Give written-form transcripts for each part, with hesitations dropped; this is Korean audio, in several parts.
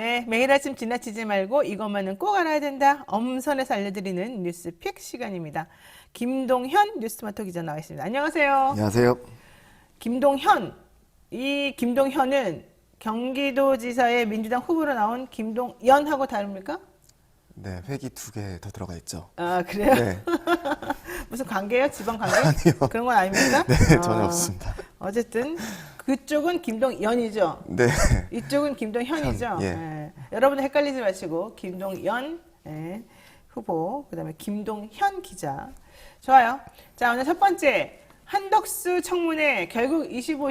네, 매일 아침 지나치지 말고 이것만은 꼭 알아야 된다. 엄선해서 알려드리는 뉴스픽 시간입니다. 김동현 뉴스마터 기자 나와 있습니다. 안녕하세요. 안녕하세요. 김동현. 이 김동현은 경기도지사의 민주당 후보로 나온 김동연하고 다릅니까? 네, 획이 2개 더 들어가 있죠. 아, 그래요? 네, 무슨 관계예요? 지방 관계? 아니요. 그런 건 아닙니까? 네, 전혀 없습니다. 어쨌든 그쪽은 김동연이죠. 네, 이쪽은 김동현이죠. 현, 예. 예. 여러분 헷갈리지 마시고 김동연 후보, 그다음에 김동현 기자. 좋아요. 자, 오늘 첫 번째 한덕수 청문회 결국 25,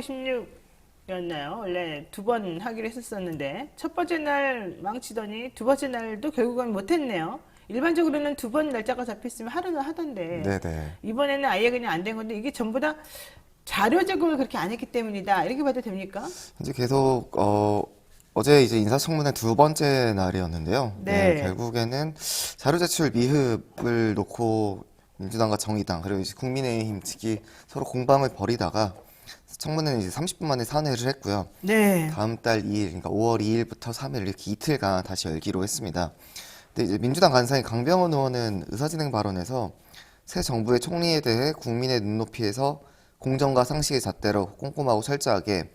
26였나요? 원래 2번 하기로 했었는데 첫 번째 날 망치더니 두 번째 날도 결국은 못했네요. 일반적으로는 2번 날짜가 잡혔으면 하루는 하던데 네. 이번에는 아예 그냥 안 된 건데 이게 전부 다 자료 제공을 그렇게 안 했기 때문이다. 이렇게 봐도 됩니까? 현재 계속 어제 이제 인사청문회 2번째 날이었는데요. 네. 결국에는 자료 제출 미흡을 놓고 민주당과 정의당 그리고 이제 국민의힘 측이 서로 공방을 벌이다가 청문회는 이제 30분 만에 산회를 했고요. 네. 다음 달 2일, 그러니까 5월 2일부터 3일 이렇게 이틀간 다시 열기로 했습니다. 근데 이제 민주당 간사인 강병원 의원은 의사진행 발언에서 새 정부의 총리에 대해 국민의 눈높이에서 공정과 상식의 잣대로 꼼꼼하고 철저하게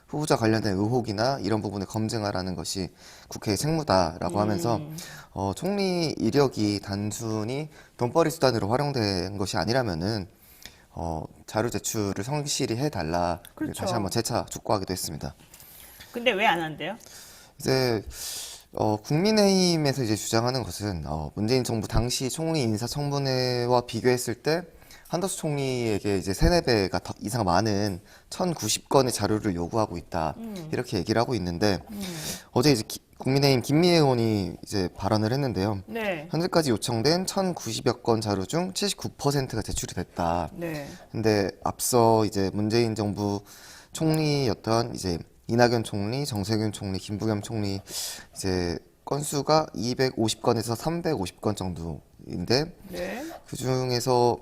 후보자 관련된 의혹이나 이런 부분을 검증하라는 것이 국회의 책무다라고 하면서 총리 이력이 단순히 돈벌이 수단으로 활용된 것이 아니라면은 자료 제출을 성실히 해달라 그렇죠. 다시 한번 재차 촉구하기도 했습니다. 근데 왜 안 한대요? 이제 국민의힘에서 이제 주장하는 것은 문재인 정부 당시 총리 인사청문회와 비교했을 때 한덕수 총리에게 이제 3~4배가 더 이상 많은 1,090건의 자료를 요구하고 있다 이렇게 얘기를 하고 있는데 어제 이제 국민의힘 김미애 의원이 이제 발언을 했는데요. 네. 현재까지 요청된 1,090여 건 자료 중 79%가 제출이 됐다. 네. 근데 앞서 이제 문재인 정부 총리였던 이제 이낙연 총리, 정세균 총리, 김부겸 총리 이제 건수가 250건에서 350건 정도인데 네. 그 중에서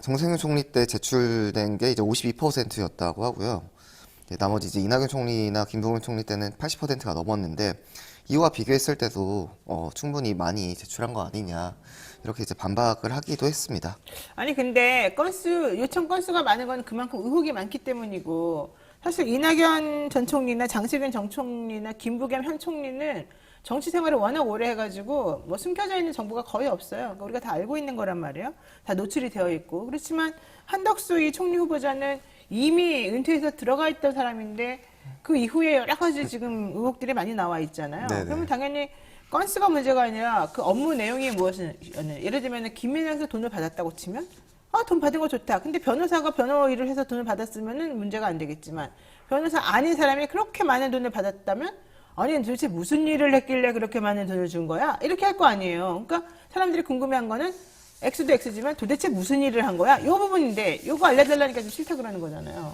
정세균 총리 때 제출된 게 이제 52%였다고 하고요. 나머지 이제 이낙연 총리나 김부겸 총리 때는 80%가 넘었는데 이와 비교했을 때도 충분히 많이 제출한 거 아니냐 이렇게 이제 반박을 하기도 했습니다. 아니 근데 요청 건수가 많은 건 그만큼 의혹이 많기 때문이고 사실 이낙연 전 총리나 장세균 전 총리나 김부겸 현 총리는 정치 생활을 워낙 오래 해가지고 뭐 숨겨져 있는 정보가 거의 없어요. 그러니까 우리가 다 알고 있는 거란 말이에요. 다 노출이 되어 있고 그렇지만 한덕수 이 총리 후보자는 이미 은퇴해서 들어가 있던 사람인데 그 이후에 여러 가지 지금 의혹들이 많이 나와 있잖아요. 네네. 그러면 당연히 건수가 문제가 아니라 그 업무 내용이 무엇이었냐. 예를 들면 김민영에서 돈을 받았다고 치면 돈 받은 거 좋다. 근데 변호사가 변호 일을 해서 돈을 받았으면은 문제가 안 되겠지만 변호사 아닌 사람이 그렇게 많은 돈을 받았다면 아니 도대체 무슨 일을 했길래 그렇게 많은 돈을 준 거야? 이렇게 할 거 아니에요. 그러니까 사람들이 궁금해한 거는 X도 X지만 도대체 무슨 일을 한 거야? 이 부분인데 이거 알려달라니까 좀 싫다 그러는 거잖아요.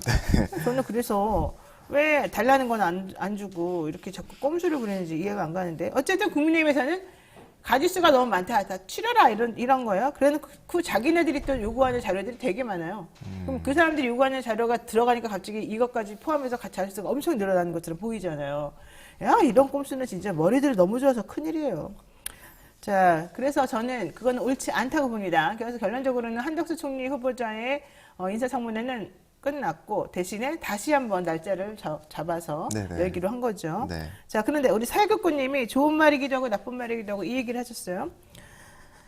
저는 그래서 왜 달라는 건 안 주고 이렇게 자꾸 꼼수를 부리는지 이해가 안 가는데 어쨌든 국민의힘에서는 가지수가 너무 많다. 다 치려라 이런 거예요. 그래놓고 자기네들이 또 요구하는 자료들이 되게 많아요. 그럼 그 사람들이 요구하는 자료가 들어가니까 갑자기 이것까지 포함해서 자료수가 엄청 늘어나는 것처럼 보이잖아요. 야, 이런 꼼수는 진짜 머리들이 너무 좋아서 큰일이에요. 자, 그래서 저는 그건 옳지 않다고 봅니다. 그래서 결론적으로는 한덕수 총리 후보자의 인사청문회는 끝났고 대신에 다시 한번 날짜를 잡아서 네네. 열기로 한 거죠. 네. 자, 그런데 우리 살극구님이 좋은 말이기도 하고 나쁜 말이기도 하고 이 얘기를 하셨어요.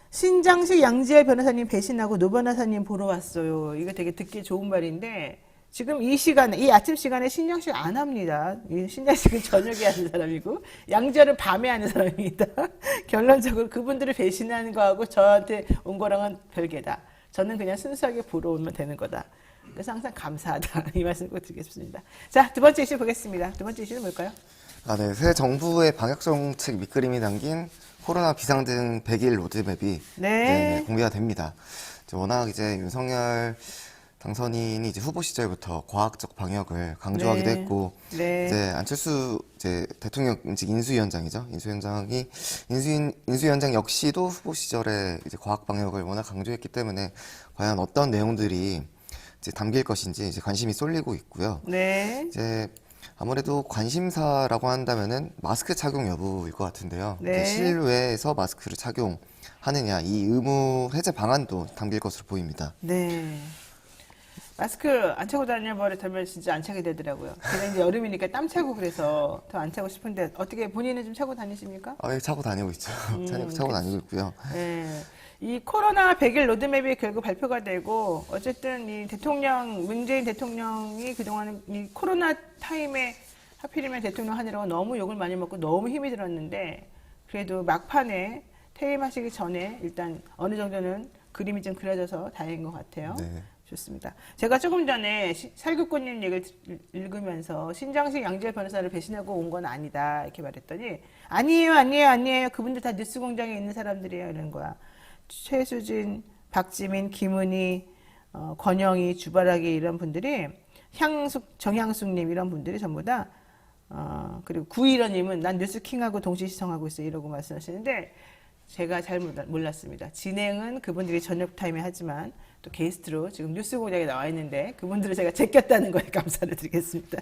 신장식 양지열 변호사님 배신하고 노 변호사님 보러 왔어요. 이거 되게 듣기 좋은 말인데 지금 이 시간에, 이 아침 시간에 신장식 안 합니다. 이 신장식은 저녁에 하는 사람이고, 양지열은 밤에 하는 사람입니다. 결론적으로 그분들을 배신하는 거하고 저한테 온 거랑은 별개다. 저는 그냥 순수하게 보러 오면 되는 거다. 그래서 항상 감사하다. 이 말씀 꼭 드리겠습니다. 자, 두 번째 이슈 보겠습니다. 두 번째 이슈는 뭘까요? 네. 새 정부의 방역정책 밑그림이 담긴 코로나 비상등 100일 로드맵이 이제 공개가 됩니다. 워낙 이제 윤석열 당선인이 이제 후보 시절부터 과학적 방역을 강조하기도 했고, 이제 안철수 이제 대통령직 인수위원장이죠. 인수위원장 역시도 후보 시절에 이제 과학 방역을 워낙 강조했기 때문에 과연 어떤 내용들이 이제 담길 것인지 이제 관심이 쏠리고 있고요. 네. 이제 아무래도 관심사라고 한다면은 마스크 착용 여부일 것 같은데요. 네. 실외에서 마스크를 착용하느냐, 이 의무 해제 방안도 담길 것으로 보입니다. 네. 마스크 안 차고 다녀버렸다면 진짜 안 차게 되더라고요. 근데 이제 여름이니까 땀 차고 그래서 더 안 차고 싶은데 어떻게 본인은 좀 차고 다니십니까? 예, 차고 다니고 있죠. 차고 다니고 있고요. 네. 이 코로나 100일 로드맵이 결국 발표가 되고 어쨌든 이 대통령 문재인 대통령이 그동안 이 코로나 타임에 하필이면 대통령 하느라고 너무 욕을 많이 먹고 너무 힘이 들었는데 그래도 막판에 퇴임하시기 전에 일단 어느 정도는 그림이 좀 그려져서 다행인 것 같아요. 네. 좋습니다. 제가 조금 전에 살구꽃님 얘기를 읽으면서 신장식 양지열 변호사를 배신하고 온 건 아니다 이렇게 말했더니 아니에요. 그분들 다 뉴스공장에 있는 사람들이에요 이러는 거야. 최수진, 박지민, 김은희, 권영희, 주바라기 이런 분들이 정향숙님 이런 분들이 전부 다 그리고 구일원님은 난 뉴스킹하고 동시 시청하고 있어 이러고 말씀하시는데 제가 잘 몰랐습니다. 진행은 그분들이 저녁 타임에 하지만 또 게스트로 지금 뉴스공장에 나와 있는데 그분들을 제가 제꼈다는 거에 감사를 드리겠습니다.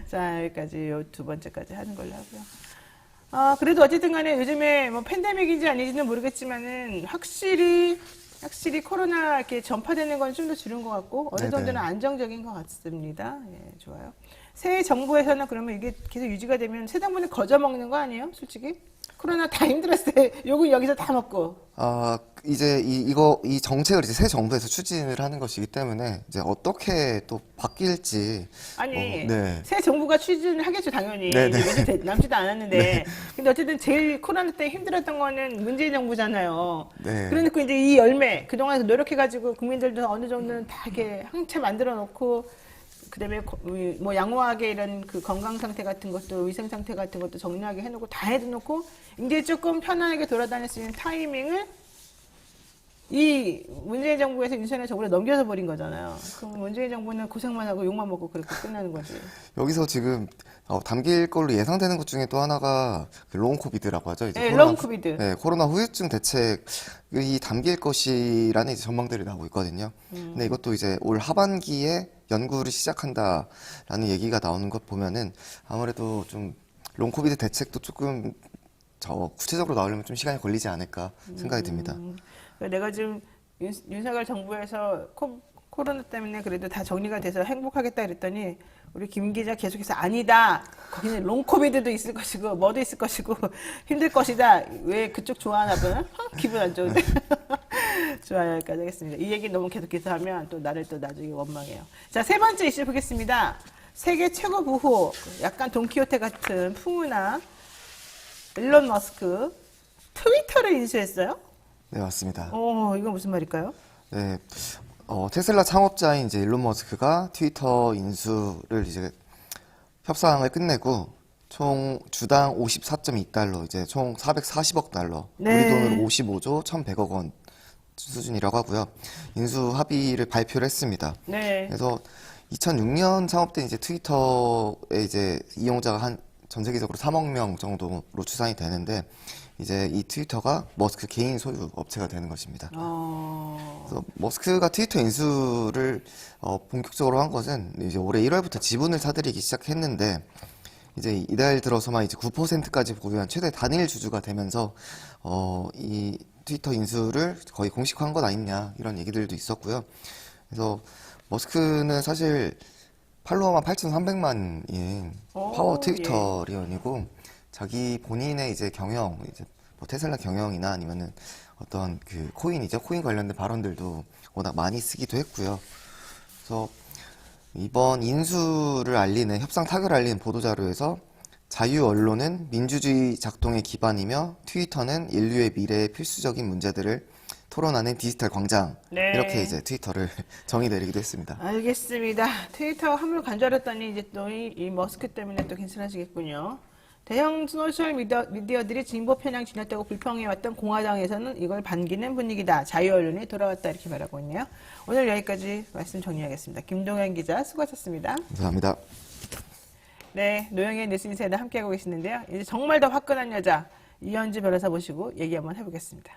자 여기까지 요 두 번째까지 하는 걸로 하고요. 그래도 어쨌든 간에 요즘에 뭐 팬데믹인지 아닌지는 모르겠지만은 확실히 코로나 이렇게 전파되는 건 좀 더 줄은 것 같고 어느 네네. 정도는 안정적인 것 같습니다. 예, 좋아요. 새 정부에서는 그러면 이게 계속 유지가 되면 새 정부는 거저 먹는 거 아니에요? 솔직히? 코로나 다 힘들었을 때 욕은 여기서 다 먹고. 이제 이 정책을 이제 새 정부에서 추진을 하는 것이기 때문에 이제 어떻게 또 바뀔지. 아니, 네. 새 정부가 추진을 하겠죠, 당연히. 네네. 이제 남지도 않았는데. 근데 어쨌든 제일 코로나 때 힘들었던 거는 문재인 정부잖아요. 네. 그러니까 이제 이 열매, 그동안 노력해가지고 국민들도 어느 정도는 다 이렇게 항체 만들어 놓고, 그다음에 뭐 양호하게 이런 그 건강 상태 같은 것도 위생 상태 같은 것도 정리하게 해놓고 다 해놓고 이제 조금 편안하게 돌아다닐 수 있는 타이밍을 이 문재인 정부에서 윤석열 정부를 넘겨서 버린 거잖아요. 그럼 문재인 정부는 고생만 하고 욕만 먹고 그렇게 끝나는 거지. 여기서 지금 담길 걸로 예상되는 것 중에 또 하나가 그 롱 코비드라고 하죠. 이제 네, 롱 코비드. 네, 코로나 후유증 대책이 담길 것이라는 이제 전망들이 나오고 있거든요. 근데 이것도 이제 올 하반기에 연구를 시작한다라는 얘기가 나오는 것 보면은 아무래도 좀 롱 코비드 대책도 조금 구체적으로 나오려면 좀 시간이 걸리지 않을까 생각이 듭니다. 내가 지금 윤석열 정부에서 코로나 때문에 그래도 다 정리가 돼서 행복하겠다 그랬더니 우리 김 기자 계속해서 아니다. 거기는 롱 코비드도 있을 것이고 뭐도 있을 것이고 힘들 것이다. 왜 그쪽 좋아하나 보나? 기분 안 좋은데. 좋아요. 여기까지 하겠습니다. 이 얘기 너무 계속해서 하면 또 나를 또 나중에 원망해요. 자, 세 번째 이슈 보겠습니다. 세계 최고 부호, 약간 돈키호테 같은 풍우나 일론 머스크 트위터를 인수했어요? 네, 맞습니다. 이건 무슨 말일까요? 네, 테슬라 창업자인 이제 일론 머스크가 트위터 인수를 이제 협상을 끝내고 총 주당 54.2달러, 이제 총 440억 달러, 네. 우리 돈으로 55조 1,100억 원 수준이라고 하고요. 인수 합의를 발표를 했습니다. 네. 그래서 2006년 창업된 이제 트위터의 이제 이용자가 전 세계적으로 3억 명 정도로 추산이 되는데 이제 이 트위터가 머스크 개인 소유 업체가 되는 것입니다. 그래서 머스크가 트위터 인수를 본격적으로 한 것은 이제 올해 1월부터 지분을 사들이기 시작했는데 이제 이달 들어서만 이제 9%까지 보유한 최대 단일 주주가 되면서 이 트위터 인수를 거의 공식화한 것 아니냐 이런 얘기들도 있었고요. 그래서 머스크는 사실 팔로워만 8,300만인 파워 트위터리언이고 자기 본인의 이제 경영, 이제 뭐 테슬라 경영이나 아니면은 어떤 그 코인이죠. 코인 관련된 발언들도 워낙 많이 쓰기도 했고요. 그래서 이번 인수를 알리는 협상 타결을 알리는 보도자료에서 자유 언론은 민주주의 작동의 기반이며 트위터는 인류의 미래의 필수적인 문제들을 토론하는 디지털 광장. 네. 이렇게 이제 트위터를 정의 내리기도 했습니다. 알겠습니다. 트위터 화물 간절했더니 이제 또 이 머스크 때문에 또 괜찮아지겠군요. 대형 소셜 미디어들이 진보 편향 지났다고 불평해왔던 공화당에서는 이걸 반기는 분위기다. 자유 언론이 돌아왔다 이렇게 말하고 있네요. 오늘 여기까지 말씀 정리하겠습니다. 김동현 기자 수고하셨습니다. 감사합니다. 네, 노영의 뉴스인사이드 함께하고 계시는데요. 이제 정말 더 화끈한 여자 이현주 변호사 모시고 얘기 한번 해보겠습니다.